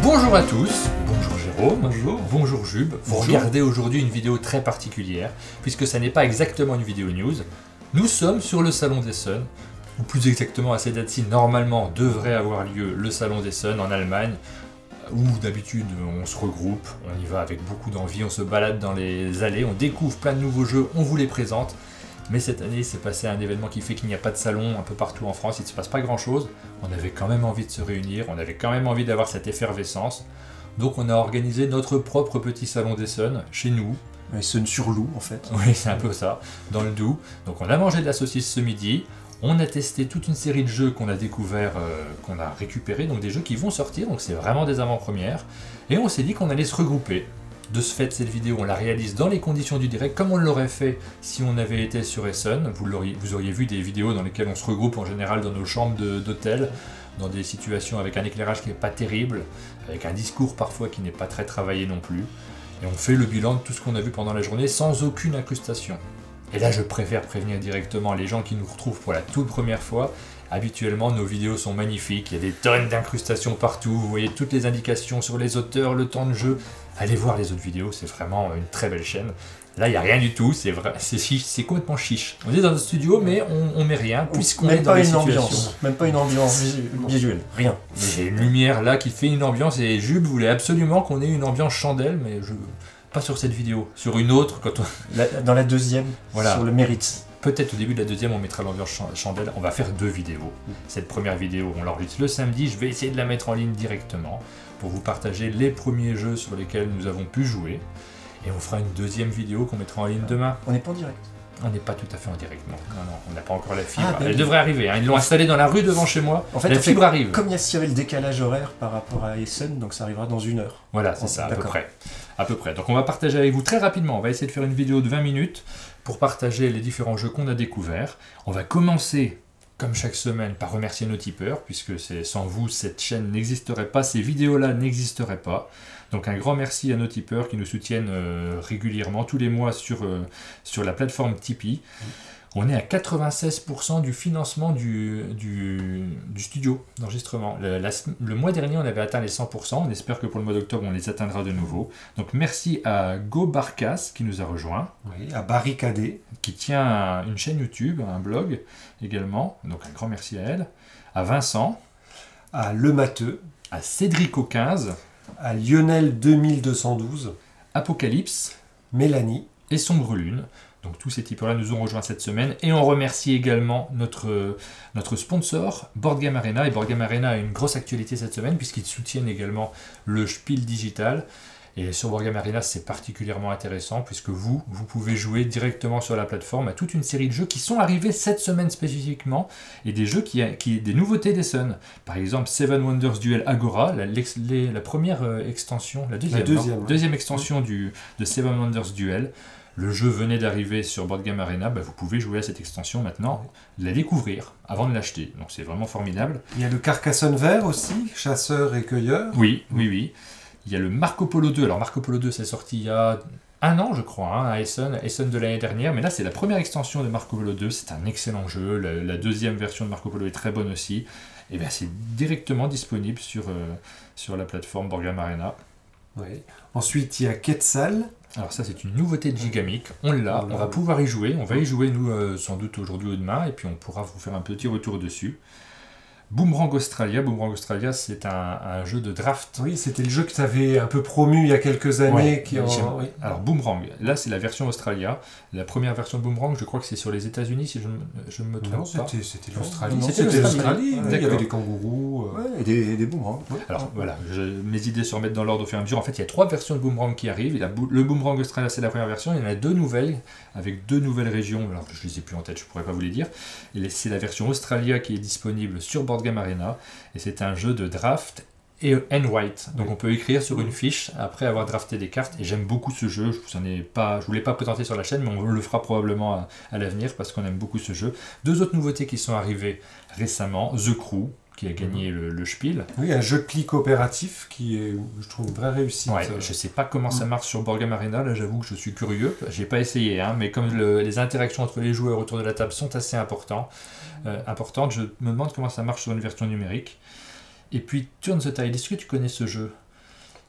Bonjour à tous, bonjour Jérôme, bonjour Jube. Vous Bonjour. regardez aujourd'hui une vidéo très particulière, puisque ça n'est pas exactement une vidéo news. Nous sommes sur le Salon d'Essen, ou plus exactement à ces dates-ci, normalement devrait avoir lieu le Salon d'Essen en Allemagne, où d'habitude on se regroupe, on y va avec beaucoup d'envie, on se balade dans les allées, on découvre plein de nouveaux jeux, on vous les présente. Mais cette année, il s'est passé un événement qui fait qu'il n'y a pas de salon un peu partout en France, il ne se passe pas grand-chose. On avait quand même envie de se réunir, on avait quand même envie d'avoir cette effervescence. Donc on a organisé notre propre petit salon d'Essen, chez nous. Essen sur Loup en fait. Oui, c'est un peu ça, dans le Doubs. Donc on a mangé de la saucisse ce midi, on a testé toute une série de jeux qu'on a découverts, qu'on a récupérés, donc des jeux qui vont sortir, donc c'est vraiment des avant-premières. Et on s'est dit qu'on allait se regrouper. De ce fait, cette vidéo, on la réalise dans les conditions du direct, comme on l'aurait fait si on avait été sur Essen. Vous auriez vu des vidéos dans lesquelles on se regroupe en général dans nos chambres d'hôtel, dans des situations avec un éclairage qui n'est pas terrible, avec un discours parfois qui n'est pas très travaillé non plus. Et on fait le bilan de tout ce qu'on a vu pendant la journée sans aucune incrustation. Et là, je préfère prévenir directement les gens qui nous retrouvent pour la toute première fois. Habituellement, nos vidéos sont magnifiques, il y a des tonnes d'incrustations partout, vous voyez toutes les indications sur les auteurs, le temps de jeu. Allez voir les autres vidéos, c'est vraiment une très belle chaîne. Là, il n'y a rien du tout, c'est complètement chiche. On est dans un studio, mais on met rien, puisqu'on est dans les situations. Même pas une ambiance visuelle, rien. Mais j'ai une lumière là qui fait une ambiance, et Jube voulait absolument qu'on ait une ambiance chandelle, mais pas sur cette vidéo, sur une autre. Dans la deuxième, voilà. Sur le mérite. Peut-être au début de la deuxième, on mettra l'ambiance chandelle. On va faire 2 vidéos. Cette première vidéo, on l'enregistre le samedi. Je vais essayer de la mettre en ligne directement pour vous partager les premiers jeux sur lesquels nous avons pu jouer. Et on fera une deuxième vidéo qu'on mettra en ligne demain. On n'est pas en direct. On n'est pas tout à fait en direct, non. Non, on n'a pas encore la fibre. Elle devrait arriver, hein. Ils l'ont installée dans la rue devant chez moi. En fait, la fibre arrive. Comme s'il y avait le décalage horaire par rapport à Essen, donc ça arrivera dans 1 heure. Voilà, c'est ça, à peu près. À peu près. Donc on va partager avec vous très rapidement. On va essayer de faire une vidéo de 20 minutes pour partager les différents jeux qu'on a découverts. On va commencer, comme chaque semaine, par remercier nos tipeurs, puisque sans vous, cette chaîne n'existerait pas, ces vidéos-là n'existeraient pas. Donc un grand merci à nos tipeurs qui nous soutiennent régulièrement, tous les mois sur la plateforme Tipeee. On est à 96% du financement du studio d'enregistrement. Le mois dernier, on avait atteint les 100%. On espère que pour le mois d'octobre, on les atteindra de nouveau. Donc merci à Go Barkas qui nous a rejoint. Oui, à Barricadé. Qui tient une chaîne YouTube, un blog également. Donc un grand merci à elle. À Vincent. À Le Matheux. À Cédrico15. À Lionel 2212. Apocalypse. Mélanie. Et Sombre Lune. Donc tous ces tipeurs-là nous ont rejoints cette semaine. Et on remercie également notre sponsor, Board Game Arena. Et Board Game Arena a une grosse actualité cette semaine puisqu'ils soutiennent également le Spiel Digital. Et sur Board Game Arena, c'est particulièrement intéressant puisque vous pouvez jouer directement sur la plateforme à toute une série de jeux qui sont arrivés cette semaine spécifiquement. Et des jeux des nouveautés d'Essen. Par exemple, Seven Wonders Duel Agora, la première extension, la deuxième extension de Seven Wonders Duel. Le jeu venait d'arriver sur Board Game Arena, vous pouvez jouer à cette extension maintenant, la découvrir avant de l'acheter. Donc c'est vraiment formidable. Il y a le Carcassonne vert aussi, chasseur et cueilleur. Oui. Il y a le Marco Polo 2. Alors Marco Polo 2, c'est sorti il y a 1 an, je crois, à Essen de l'année dernière. Mais là, c'est la première extension de Marco Polo 2. C'est un excellent jeu. La deuxième version de Marco Polo est très bonne aussi. Et bien, c'est directement disponible sur la plateforme Board Game Arena. Oui. Ensuite, il y a Quetzal. Alors ça, c'est une nouveauté de Gigamic. On l'a, on va pouvoir y jouer. On va y jouer, nous, sans doute aujourd'hui ou demain. Et puis, on pourra vous faire un petit retour dessus. Boomerang Australia. Boomerang Australia, c'est un jeu de draft. Oui, c'était le jeu que tu avais un peu promu il y a quelques années. Oui. Alors, Boomerang, là, c'est la version Australia. La première version de Boomerang, je crois que c'est sur les États-Unis, si je ne me trompe pas. Non, c'était l'Australie. C'était l'Australie. Il y avait des kangourous et des boomerangs. Ouais. Alors, voilà, mes idées se remettent dans l'ordre au fur et à mesure. En fait, il y a 3 versions de Boomerang qui arrivent. Le Boomerang Australia, c'est la première version. Il y en a 2 nouvelles, avec 2 nouvelles régions. Alors, je ne les ai plus en tête, je ne pourrais pas vous les dire. C'est la version Australia qui est disponible sur Board Game Arena. Et c'est un jeu de draft and write. Donc on peut écrire sur une fiche après avoir drafté des cartes. Et j'aime beaucoup ce jeu. Je ne voulais pas présenter sur la chaîne, mais on le fera probablement à l'avenir parce qu'on aime beaucoup ce jeu. 2 autres nouveautés qui sont arrivées récemment. The Crew, qui a gagné le Spiel. Oui, un jeu de pli coopératif qui est, je trouve, une vraie réussite. Ouais, je ne sais pas comment ça marche sur Board Game Arena. Là, j'avoue que je suis curieux. Je n'ai pas essayé, hein, mais comme les interactions entre les joueurs autour de la table sont assez importantes, je me demande comment ça marche sur une version numérique. Et puis, Turn the Tide, est-ce que tu connais ce jeu ?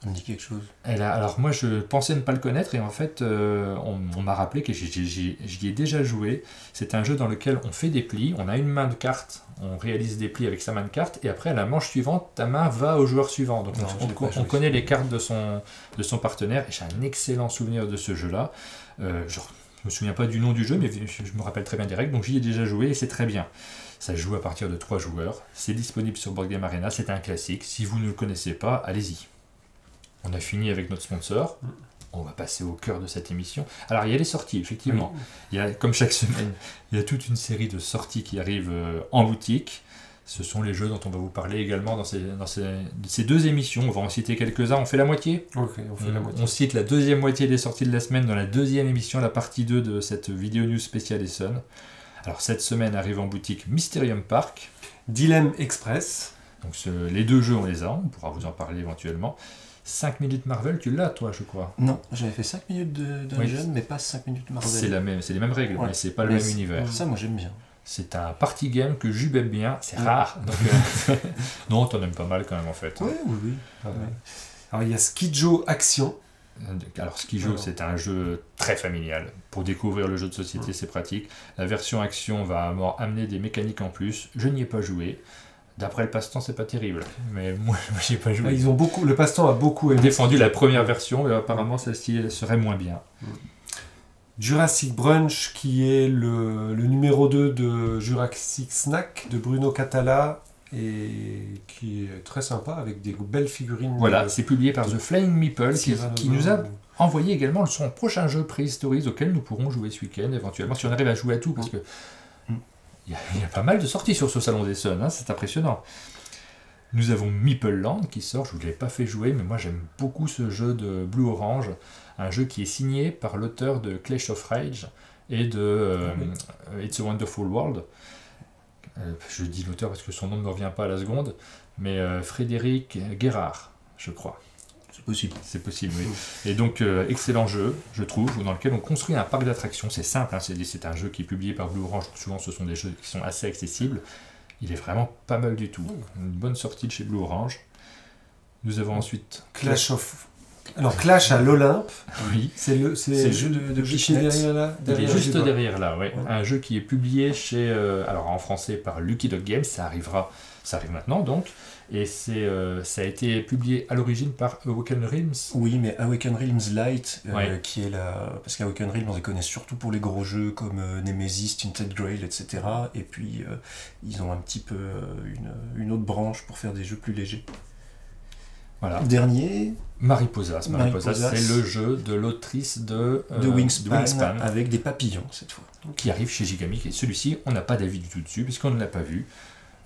Ça me dit quelque chose. Alors moi je pensais ne pas le connaître et en fait on m'a rappelé que j'y ai déjà joué. C'est un jeu dans lequel on fait des plis, on a une main de carte, on réalise des plis avec sa main de carte et après à la manche suivante, ta main va au joueur suivant. Donc Non, on connaît les cartes de son partenaire et j'ai un excellent souvenir de ce jeu-là. Je me souviens pas du nom du jeu mais je me rappelle très bien des règles, donc j'y ai déjà joué et c'est très bien. Ça se joue à partir de 3 joueurs, c'est disponible sur Board Game Arena, c'est un classique. Si vous ne le connaissez pas, allez-y. On a fini avec notre sponsor. On va passer au cœur de cette émission. Alors, il y a les sorties, effectivement. Oui. Il y a, comme chaque semaine, il y a toute une série de sorties qui arrivent en boutique. Ce sont les jeux dont on va vous parler également dans ces 2 émissions. On va en citer quelques-uns. On fait la moitié. Ok, on fait la moitié. On cite la deuxième moitié des sorties de la semaine dans la 2e émission, la partie 2 de cette vidéo news spéciale Essonne. Alors, cette semaine arrive en boutique Mysterium Park. Dilemme Express. Donc, les 2 jeux, on les a. On pourra vous en parler éventuellement. 5 minutes Marvel, tu l'as toi, je crois. Non, j'avais fait 5 minutes de jeune, mais pas 5 minutes Marvel. C'est les mêmes règles, Ouais. mais c'est pas le même univers. Ça, moi, j'aime bien. C'est un party game que Jube aime bien, c'est rare. Donc, non, t'en aimes pas mal quand même en fait. Oui, oui, oui. Ouais. Alors, il y a Skijo Action. Alors Skijo, c'est un jeu très familial. Pour découvrir le jeu de société, c'est pratique. La version action va amener des mécaniques en plus. Je n'y ai pas joué. D'après le passe-temps, c'est pas terrible. Mais moi, j'y ai pas joué. Ils ont le passe-temps a beaucoup défendu la première version, mais apparemment celle-ci serait moins bien. Jurassic Brunch, qui est le numéro 2 de Jurassic Snack de Bruno Catala, et qui est très sympa avec des belles figurines. Voilà, c'est publié par The Flying Meeple qui nous a envoyé également son prochain jeu Prehistories auquel nous pourrons jouer ce week-end éventuellement si on arrive à jouer à tout parce que il y a pas mal de sorties sur ce salon d'Essonne, hein, c'est impressionnant. Nous avons Meeple Land qui sort, je ne vous l'ai pas fait jouer mais moi j'aime beaucoup ce jeu de Blue Orange, un jeu qui est signé par l'auteur de Clash of Rage et de It's a Wonderful World. Je dis l'auteur parce que son nom ne me revient pas à la seconde, mais Frédéric Guérard, je crois. C'est possible, oui. Et donc, excellent jeu, je trouve, dans lequel on construit un parc d'attractions. C'est simple, hein, c'est un jeu qui est publié par Blue Orange. Souvent, ce sont des jeux qui sont assez accessibles. Il est vraiment pas mal du tout. Une bonne sortie de chez Blue Orange. Nous avons ensuite Clash à l'Olympe. Oui. C'est le jeu de Pichet derrière là. Il est juste derrière là, ouais. Un jeu qui est publié chez, alors en français par Lucky Dog Games. Ça arrive maintenant donc. Et ça a été publié à l'origine par Awaken Realms. Oui, mais Awaken Realms Light, Ouais. qui est parce qu'Awaken Realms, on les connaît surtout pour les gros jeux comme Nemesis, Tinted Grail, etc. Et puis, ils ont un petit peu une autre branche pour faire des jeux plus légers. Voilà. Dernier, Mariposas, c'est le jeu de l'autrice de Wingspan, avec des papillons cette fois. Qui arrive chez Gigamic. Et celui-ci, on n'a pas d'avis du tout dessus, puisqu'on ne l'a pas vu.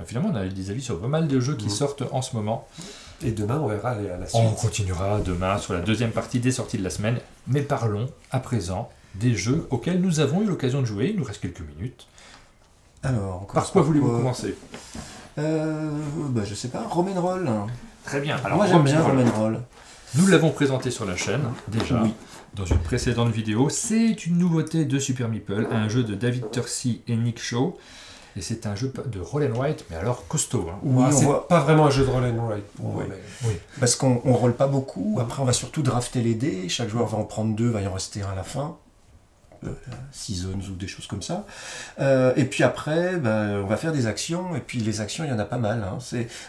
Finalement, on a des avis sur pas mal de jeux qui sortent en ce moment. Et demain, on verra à la suite. On continuera demain sur la 2e partie des sorties de la semaine. Mais parlons à présent des jeux auxquels nous avons eu l'occasion de jouer. Il nous reste quelques minutes. Alors, par quoi voulez-vous commencer? Je sais pas, Roll. Très bien. Alors, moi, j'aime bien Roll. Nous l'avons présenté sur la chaîne, déjà, dans une précédente vidéo. C'est une nouveauté de Super Meeple, un jeu de David Tursi et Nick Shaw. Et c'est un jeu de roll and write, mais alors costaud. Hein. Oui, on voit pas vraiment un jeu de roll and write. Oui. Parce qu'on rolle pas beaucoup. Après, on va surtout drafter les dés. Chaque joueur va en prendre 2, va y en rester un à la fin. 6 zones ou des choses comme ça. Et puis après, on va faire des actions. Et puis les actions, il y en a pas mal. Hein.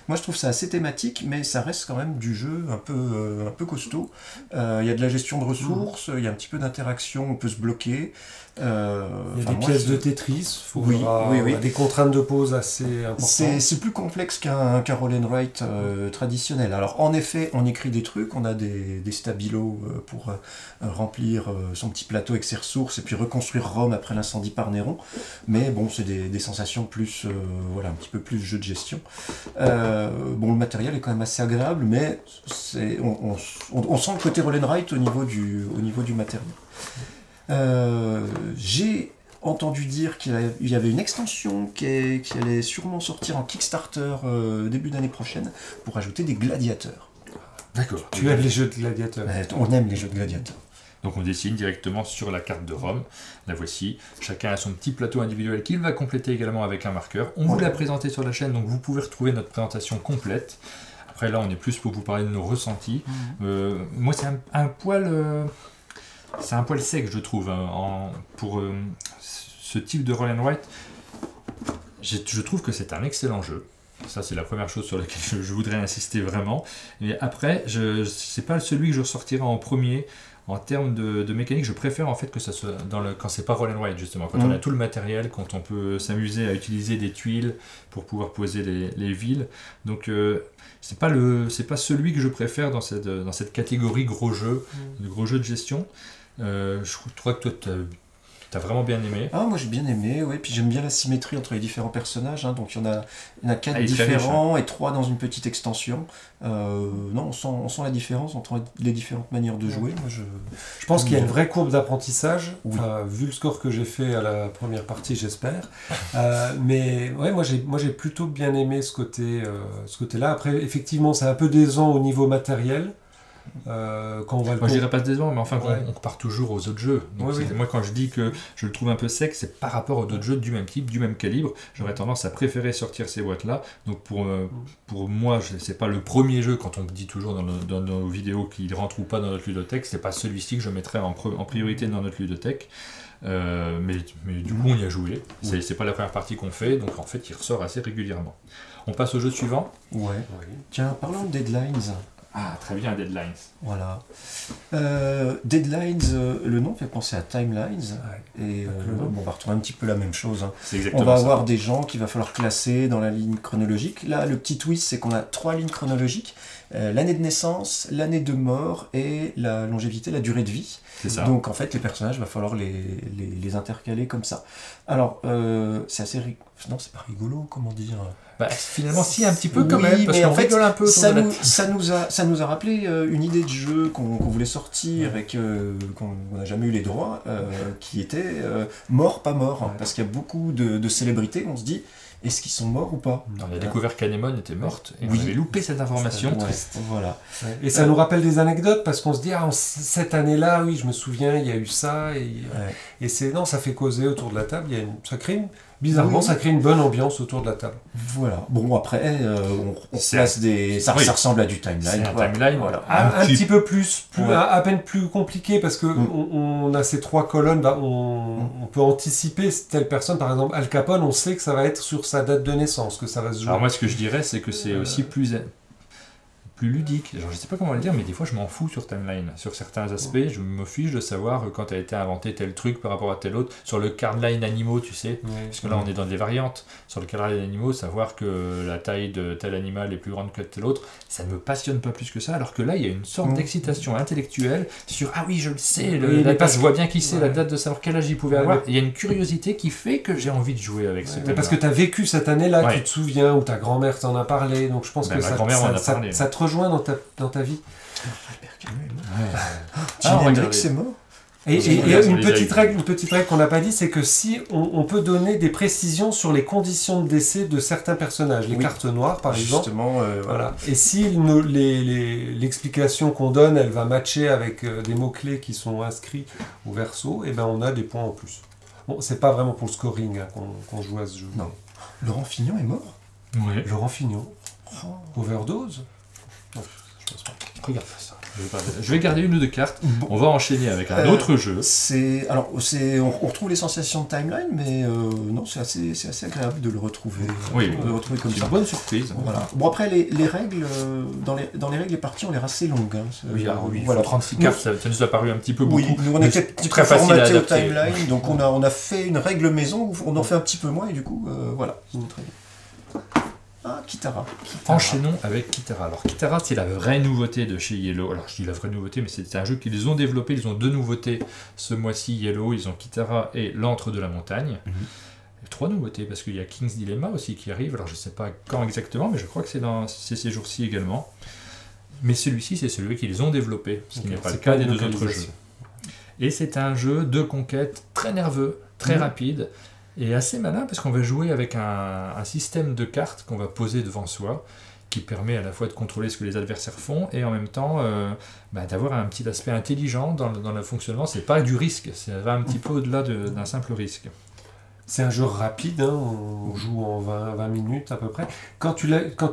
Moi, je trouve ça assez thématique, mais ça reste quand même du jeu un peu costaud. Il y a de la gestion de ressources, il y a un petit peu d'interaction, on peut se bloquer. Il y a des pièces de Tetris, il y a des contraintes de pause assez importantes. C'est plus complexe qu'un roll and write traditionnel. Alors en effet, on écrit des trucs, on a des stabilos pour remplir son petit plateau avec ses ressources et puis reconstruire Rome après l'incendie par Néron. Mais bon, c'est des sensations plus, un petit peu plus jeu de gestion. Le matériel est quand même assez agréable, mais on sent le côté roll and write au niveau du matériel. J'ai entendu dire qu'il y avait une extension qui allait sûrement sortir en Kickstarter début d'année prochaine pour ajouter des gladiateurs. D'accord. Tu aimes les jeux de gladiateurs? On aime les jeux de gladiateurs. Donc on dessine directement sur la carte de Rome. La voici. Chacun a son petit plateau individuel qu'il va compléter également avec un marqueur. On vous l'a présenté sur la chaîne, donc vous pouvez retrouver notre présentation complète. après là on est plus pour vous parler de nos ressentis. Moi c'est un poil sec je trouve pour ce type de roll and write. Je trouve que c'est un excellent jeu. Ça, c'est la première chose sur laquelle je voudrais insister vraiment. Et après, c'est pas celui que je ressortirai en premier. En termes de mécanique, je préfère en fait que ça soit quand c'est pas roll and write justement, quand on a tout le matériel, quand on peut s'amuser à utiliser des tuiles pour pouvoir poser les villes. Donc c'est pas celui que je préfère dans cette catégorie gros jeu, de gros jeu de gestion. Je crois que toi t'as vraiment bien aimé. Ah, moi j'ai bien aimé, ouais. Puis j'aime bien la symétrie entre les différents personnages, hein. Donc il y en a 4 il est très différents riche, et 3 dans une petite extension. Non, on sent la différence entre les différentes manières de jouer. Moi, je pense qu'il y a une vraie courbe d'apprentissage, oui. Vu le score que j'ai fait à la première partie, j'espère. Mais ouais, moi j'ai plutôt bien aimé ce côté-là. Après, effectivement, c'est un peu décevant au niveau matériel. Quand on va moi je dirais pas décevant, mais enfin ouais. on compare toujours aux autres jeux. Donc moi quand je dis que je le trouve un peu sec, c'est par rapport aux autres jeux du même type, du même calibre. J'aurais tendance à préférer sortir ces boîtes là. Donc pour moi c'est pas le premier jeu, quand on dit toujours dans nos vidéos qu'il rentre ou pas dans notre ludothèque, c'est pas celui-ci que je mettrais en priorité dans notre ludothèque. Mais du coup on y a joué. C'est pas la première partie qu'on fait, donc en fait il ressort assez régulièrement. On passe au jeu suivant. Ouais. Tiens, parlons de Deadlines. Ah, très bien, Deadlines. Voilà. Deadlines, le nom fait penser à Timelines. Ouais. Et on va retrouver un petit peu la même chose. Hein. C'est exactement on va ça. avoir des gens qu'il va falloir classer dans la ligne chronologique. Là, le petit twist, c'est qu'on a 3 lignes chronologiques. L'année de naissance, l'année de mort et la longévité, la durée de vie. C'est ça. Donc en fait, les personnages, il va falloir les intercaler comme ça. Alors, c'est assez... Non, c'est pas rigolo, comment dire. Bah, finalement, si, un petit peu quand même, parce qu'on rigole un peu. Ça nous a rappelé une idée de jeu qu'on voulait sortir et qu'on n'a jamais eu les droits, qui était mort, pas mort. Hein, parce qu'il y a beaucoup de célébrités, on se dit, est-ce qu'ils sont morts ou pas? On a découvert qu'Anémone était morte, et oui. on avait loupé cette information. Voilà. Et ça nous rappelle des anecdotes, parce qu'on se dit, cette année-là, oui, je me souviens, il y a eu ça, et ça fait causer autour de la table, bizarrement, ça crée une bonne ambiance autour de la table. Voilà. Bon, après, on place ça ressemble à du timeline. C'est un timeline, voilà. Un petit peu plus à peine plus compliqué, parce que on a ces 3 colonnes, on peut anticiper telle personne, par exemple Al Capone, on sait que ça va être sur sa date de naissance, que ça va se jouer. Alors moi, ce que je dirais, c'est que c'est aussi plus ludique. Genre, je sais pas comment le dire, mais des fois je m'en fous sur Timeline. Sur certains aspects, je me fiche de savoir quand a été inventé tel truc par rapport à tel autre. Sur le cardline animaux, tu sais, parce que là on est dans des variantes. Sur le cardline animaux, savoir que la taille de tel animal est plus grande que tel autre, ça ne me passionne pas plus que ça. Alors que là, il y a une sorte d'excitation intellectuelle sur ah oui, je le sais, je vois bien qui c'est, la date de savoir quel âge il pouvait avoir. Il y a une curiosité qui fait que j'ai envie de jouer avec ce thème. Parce que tu as vécu cette année-là, tu te souviens, ou ta grand-mère t'en a parlé, donc je pense que ça te rejoint dans ta vie. Jimi Hendrix c'est mort. Et une petite règle qu'on n'a pas dit, c'est que si on peut donner des précisions sur les conditions de décès de certains personnages, les cartes noires par exemple. Voilà. Et si l'explication qu'on donne, elle va matcher avec des mots-clés qui sont inscrits au verso, et ben on a des points en plus. Bon, c'est pas vraiment pour le scoring qu'on joue à ce jeu. Non. Laurent Fignon est mort. Oui. Laurent Fignon. Overdose. Non, je pense pas. Regarde ça. Je vais garder une ou deux cartes. Bon. On va enchaîner avec un autre jeu. On retrouve les sensations de Timeline, mais non, c'est assez agréable de le retrouver. Oui, de le retrouver comme ça. C'est une bonne surprise. Voilà. Bon, après, les règles, dans les règles, les parties ont l'air assez longues. Hein. Oui, voilà. 36 cartes, ça nous a paru un petit peu beaucoup. Oui, nous on était très formatés au Timeline, donc on a fait une règle maison où on en fait un petit peu moins, et du coup, voilà. Très bien. Ah, Kitara. Enchaînons avec Kitara. Alors Kitara, c'est la vraie nouveauté de chez Yellow. Alors je dis la vraie nouveauté, mais c'est un jeu qu'ils ont développé. Ils ont 2 nouveautés ce mois-ci, Yellow. Ils ont Kitara et l'Antre de la Montagne. 3 nouveautés, parce qu'il y a King's Dilemma aussi qui arrive. Alors je ne sais pas quand exactement, mais je crois que c'est ces jours-ci également. Mais celui-ci, c'est celui qu'ils ont développé, ce qui n'est pas le cas des 2 autres jeux. Et c'est un jeu de conquête très nerveux, très rapide. Et assez malin parce qu'on va jouer avec un système de cartes qu'on va poser devant soi qui permet à la fois de contrôler ce que les adversaires font et en même temps d'avoir un petit aspect intelligent dans le fonctionnement. C'est pas du risque, ça va un petit peu au-delà d'un simple risque. C'est un jeu rapide, hein, on joue en 20 minutes à peu près. Quand tu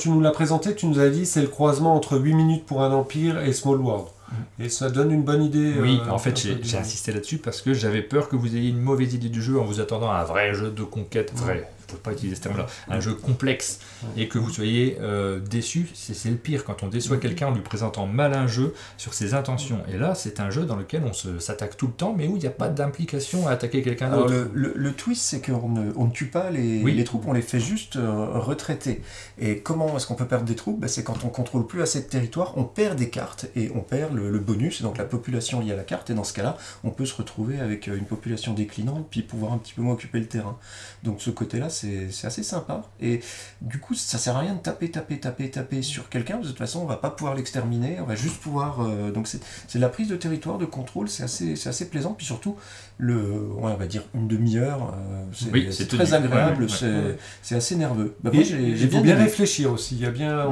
nous l'as présenté, tu nous as dit c'est le croisement entre 8 minutes pour un empire et Small World. Et ça donne une bonne idée. Oui, en fait, j'ai insisté là-dessus parce que j'avais peur que vous ayez une mauvaise idée du jeu en vous attendant à un vrai jeu de conquête, vrai. Il ne faut pas utiliser ce terme-là, un jeu complexe, et que vous soyez déçu. C'est le pire quand on déçoit quelqu'un en lui présentant mal un jeu sur ses intentions. Et là, c'est un jeu dans lequel on s'attaque tout le temps, mais où il n'y a pas d'implication à attaquer quelqu'un d'autre. Le twist, c'est qu'on ne tue pas les troupes, on les fait juste retraiter. Et comment est-ce qu'on peut perdre des troupes? C'est quand on contrôle plus assez de territoire, on perd des cartes et on perd le bonus, donc la population liée à la carte. Et dans ce cas-là, on peut se retrouver avec une population déclinante puis pouvoir un petit peu moins occuper le terrain. Donc ce côté-là, c'est assez sympa. Et du coup, ça sert à rien de taper sur quelqu'un. De toute façon, on va pas pouvoir l'exterminer. On va juste pouvoir. Donc c'est de la prise de territoire, de contrôle. C'est assez plaisant. Puis surtout, on va dire une demi-heure. C'est très agréable. C'est assez nerveux. Il faut bien réfléchir aussi. Il y a bien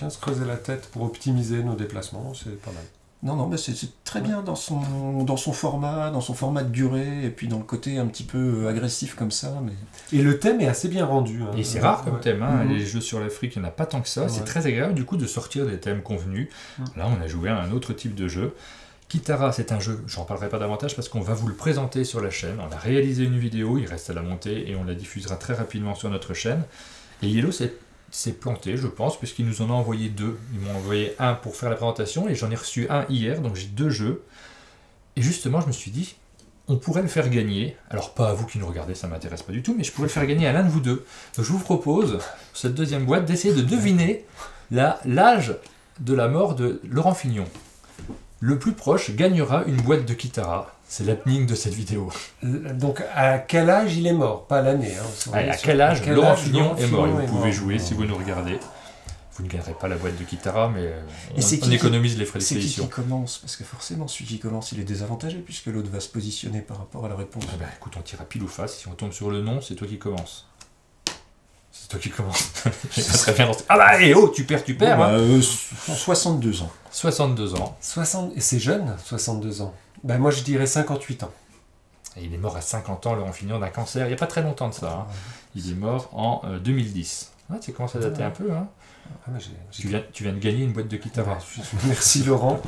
se creuser la tête pour optimiser nos déplacements. C'est pas mal. Non, c'est très bien dans son format de durée, et puis dans le côté un petit peu agressif comme ça. Mais... Et le thème est assez bien rendu. Et c'est rare comme thème, hein. Les jeux sur l'Afrique, il n'y en a pas tant que ça. C'est très agréable du coup de sortir des thèmes convenus. Là, on a joué à un autre type de jeu. Kitara, c'est un jeu, j'en parlerai pas davantage parce qu'on va vous le présenter sur la chaîne. On a réalisé une vidéo, il reste à la monter, et on la diffusera très rapidement sur notre chaîne. Et Yellow, c'est planté, je pense, puisqu'ils nous en ont envoyé 2. Ils m'ont envoyé un pour faire la présentation et j'en ai reçu un hier, donc j'ai 2 jeux. Et justement, je me suis dit, on pourrait le faire gagner. Alors, pas à vous qui nous regardez, ça ne m'intéresse pas du tout, mais je pourrais le faire gagner à l'un de vous deux. Donc, je vous propose, cette deuxième boîte, d'essayer de deviner l'âge de la mort de Laurent Fignon. Le plus proche gagnera une boîte de Kitara. C'est l'happening de cette vidéo. Donc, à quel âge il est mort? Pas l'année. Hein, à quel âge Laurent Fignon est mort? Vous pouvez jouer si vous nous regardez. Vous ne gagnerez pas la boîte de Kitara, mais on économise les frais d'expédition. C'est qui commence? Parce que forcément, celui qui commence, il est désavantagé, puisque l'autre va se positionner par rapport à la réponse. Écoute, on tire à pile ou face. Si on tombe sur le nom, c'est toi qui commence. C'est toi qui commence. Très bien lancé. Ah bah, tu perds. Bon, 62 ans. 62 ans. Et c'est jeune, 62 ans. Moi, je dirais 58 ans. Et il est mort à 50 ans, Laurent Fignon, d'un cancer. Il n'y a pas très longtemps de ça. Hein. Il est mort en 2010. Tu commences à dater un peu. Hein. Tu viens de gagner une boîte de Kitara. Merci, Laurent.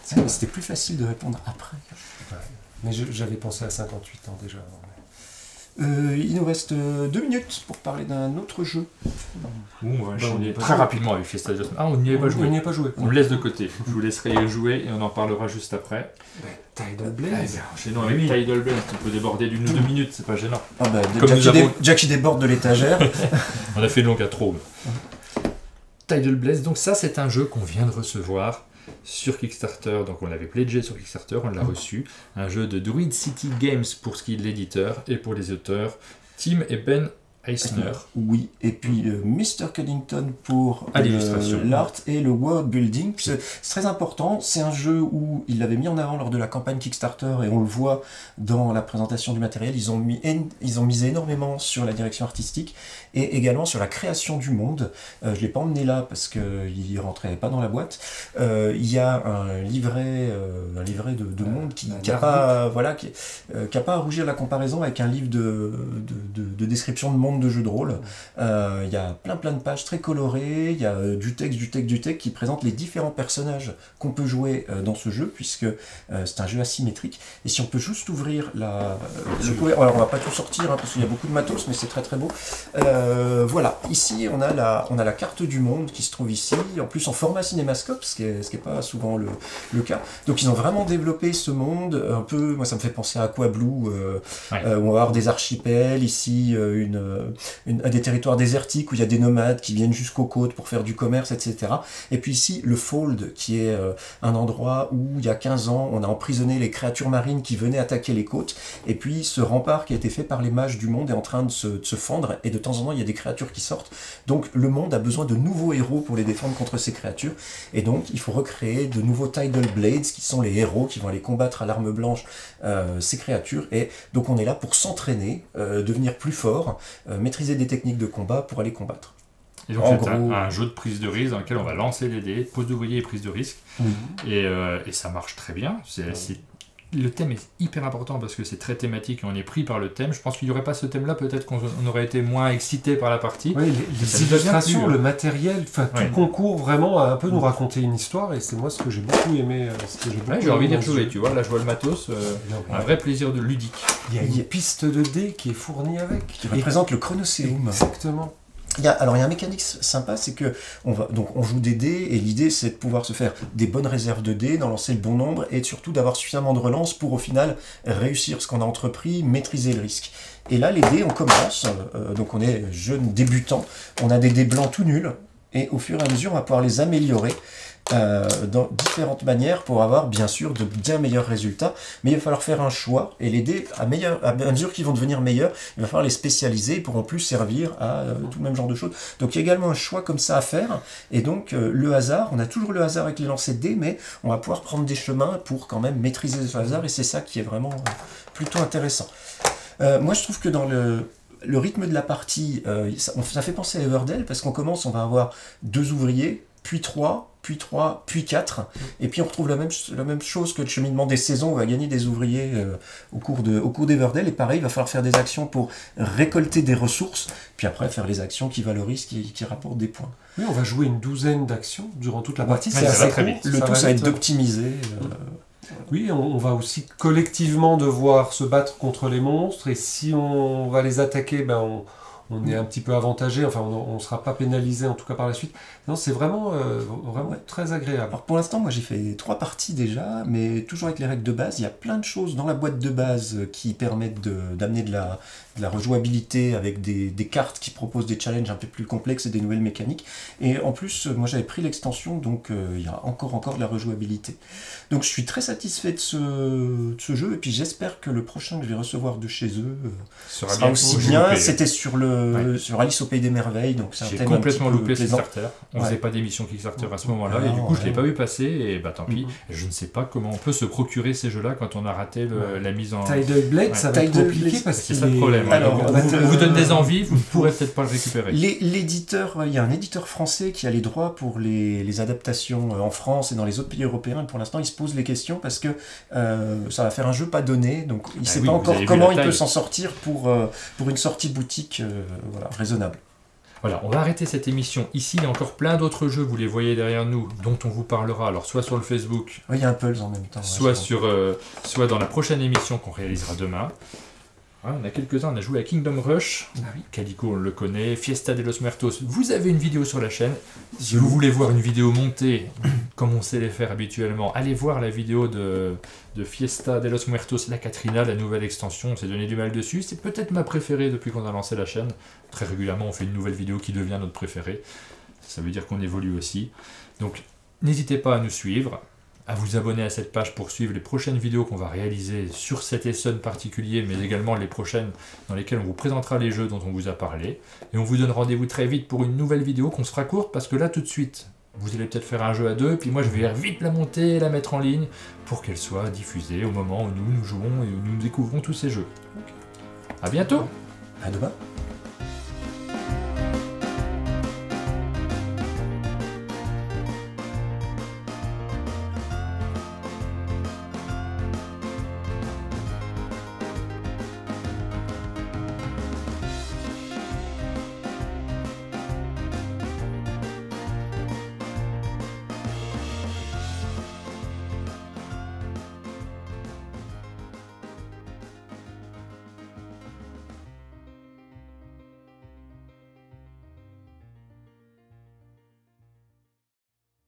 C'était plus facile de répondre après. Mais j'avais pensé à 58 ans déjà. Il nous reste 2 minutes pour parler d'un autre jeu. On va enchaîner très rapidement avec Fiesta Just. On n'y avait pas joué. On le laisse de côté. Je vous laisserai y jouer et on en parlera juste après. Tidal Blaze. Gênant avec Tidal Blaze, on peut déborder d'une ou 2 minutes, c'est pas gênant. Jack déborde de l'étagère. On a fait donc à trop. Tidal Blaze, donc ça c'est un jeu qu'on vient de recevoir sur Kickstarter, donc on l'avait pledgé sur Kickstarter, on l'a reçu, un jeu de Druid City Games pour ce qui est de l'éditeur, et pour les auteurs, Tim et Ben Eisner. Oui, et puis Mr. Cunnington pour l'art et le world building. C'est très important, c'est un jeu où il l'avait mis en avant lors de la campagne Kickstarter, et on le voit dans la présentation du matériel, ils ont misé énormément sur la direction artistique, et également sur la création du monde. Je ne l'ai pas emmené là parce qu'il ne rentrait pas dans la boîte. Il y a un livret de monde qui n'a pas à rougir la comparaison avec un livre de description de monde de jeux de rôle. Il y a plein de pages très colorées, il y a du texte qui présente les différents personnages qu'on peut jouer dans ce jeu, puisque c'est un jeu asymétrique. Et si on peut juste ouvrir le couvert, alors on va pas tout sortir parce qu'il y a beaucoup de matos, mais c'est très beau. Voilà, ici on a la carte du monde qui se trouve ici, en plus en format cinémascope, ce qui est pas souvent le cas. Donc ils ont vraiment développé ce monde un peu, moi ça me fait penser à Aquablue, où on va avoir des archipels, ici des territoires désertiques où il y a des nomades qui viennent jusqu'aux côtes pour faire du commerce, etc. Et puis ici le Fold, qui est un endroit où il y a 15 ans on a emprisonné les créatures marines qui venaient attaquer les côtes, et puis ce rempart qui a été fait par les mages du monde est en train de se fendre, et de temps en temps il y a des créatures qui sortent, donc le monde a besoin de nouveaux héros pour les défendre contre ces créatures, et donc il faut recréer de nouveaux Tidal Blades qui sont les héros qui vont aller combattre à l'arme blanche ces créatures, et donc on est là pour s'entraîner, devenir plus fort, maîtriser des techniques de combat pour aller combattre. Et donc c'est un jeu de prise de risque dans lequel on va lancer les dés, pose d'ouvrier et prise de risque, et ça marche très bien. C'est le thème est hyper important parce que c'est très thématique et on est pris par le thème. Je pense qu'il n'y aurait pas ce thème-là, peut-être qu'on aurait été moins excité par la partie. Oui, les illustrations, le matériel, tout concourt vraiment à un peu nous raconter une histoire et c'est moi ce que j'ai beaucoup aimé. J'ai envie d'y rejouer, tu vois, là je vois le matos, un vrai plaisir de ludique. Il y a une piste de dés qui est fournie avec. Qui représente le Chronoséum. Exactement. Il y a un mécanisme sympa, c'est que on joue des dés et l'idée c'est de pouvoir se faire des bonnes réserves de dés, d'en lancer le bon nombre et surtout d'avoir suffisamment de relance pour au final réussir ce qu'on a entrepris, maîtriser le risque. Et là les dés on commence, donc on est jeune débutant, on a des dés blancs tout nuls et au fur et à mesure on va pouvoir les améliorer dans différentes manières pour avoir bien sûr de bien meilleurs résultats, mais il va falloir faire un choix et les dés à mesure qu'ils vont devenir meilleurs, il va falloir les spécialiser, ils pourront plus servir à tout le même genre de choses. Donc il y a également un choix comme ça à faire et donc le hasard, on a toujours le hasard avec les lancers de dés, mais on va pouvoir prendre des chemins pour quand même maîtriser ce hasard et c'est ça qui est vraiment plutôt intéressant. Moi je trouve que dans le rythme de la partie, ça fait penser à Everdell parce qu'on commence, on va avoir 2 ouvriers, puis 3, puis 4, et puis on retrouve la même chose que le cheminement des saisons, où on va gagner des ouvriers au cours d'Everdell, et pareil, il va falloir faire des actions pour récolter des ressources, puis après faire les actions qui valorisent, qui rapportent des points. Oui, on va jouer une 12aine d'actions durant toute la partie, c'est assez court. Le tout, ça va être d'optimiser. Oui, on va aussi collectivement devoir se battre contre les monstres, et si on va les attaquer, on est un petit peu avantagé, enfin on ne sera pas pénalisé en tout cas par la suite. Non, c'est vraiment très agréable. Alors pour l'instant, moi j'ai fait 3 parties déjà, mais toujours avec les règles de base. Il y a plein de choses dans la boîte de base qui permettent d'amener de la rejouabilité avec des cartes qui proposent des challenges un peu plus complexes et des nouvelles mécaniques. Et en plus, moi j'avais pris l'extension, donc il y a encore de la rejouabilité. Donc je suis très satisfait de ce jeu, et puis j'espère que le prochain que je vais recevoir de chez eux sera aussi bien. C'était sur Alice au Pays des Merveilles, donc c'est un thème complètement un petit peu loupé plaisant. Kickstarter. On faisait pas d'émission Kickstarter à ce moment-là, et du coup je l'ai pas vu passer, et tant pis. Je ne sais pas comment on peut se procurer ces jeux-là quand on a raté la mise en... Tidal Blade, ça va être compliqué parce que c'est ça le problème. Alors, on vous donne des envies, vous ne pourrez peut-être pas le récupérer. L'éditeur, il y a un éditeur français qui a les droits pour les adaptations en France et dans les autres pays européens, et pour l'instant il se pose les questions parce que ça va faire un jeu pas donné, donc il ne sait pas encore comment il peut s'en sortir pour une sortie boutique raisonnable. Voilà, on va arrêter cette émission ici. Il y a encore plein d'autres jeux, vous les voyez derrière nous, dont on vous parlera. Alors, soit sur le Facebook, il y a un Pulse en même temps, soit dans la prochaine émission qu'on réalisera demain. Ouais, on a quelques-uns, on a joué à Kingdom Rush, Calico on le connaît, Fiesta de los Muertos, vous avez une vidéo sur la chaîne. Si vous voulez voir une vidéo montée, comme on sait les faire habituellement, allez voir la vidéo de Fiesta de los Muertos, la Katrina, la nouvelle extension, on s'est donné du mal dessus, c'est peut-être ma préférée depuis qu'on a lancé la chaîne. Très régulièrement on fait une nouvelle vidéo qui devient notre préférée, ça veut dire qu'on évolue aussi. Donc n'hésitez pas à nous suivre, à vous abonner à cette page pour suivre les prochaines vidéos qu'on va réaliser sur cet Essonne particulier, mais également les prochaines dans lesquelles on vous présentera les jeux dont on vous a parlé. Et on vous donne rendez-vous très vite pour une nouvelle vidéo qu'on se fera courte, parce que là tout de suite, vous allez peut-être faire un jeu à 2, puis moi je vais vite la monter, la mettre en ligne, pour qu'elle soit diffusée au moment où nous jouons et où nous découvrons tous ces jeux. A bientôt. À demain.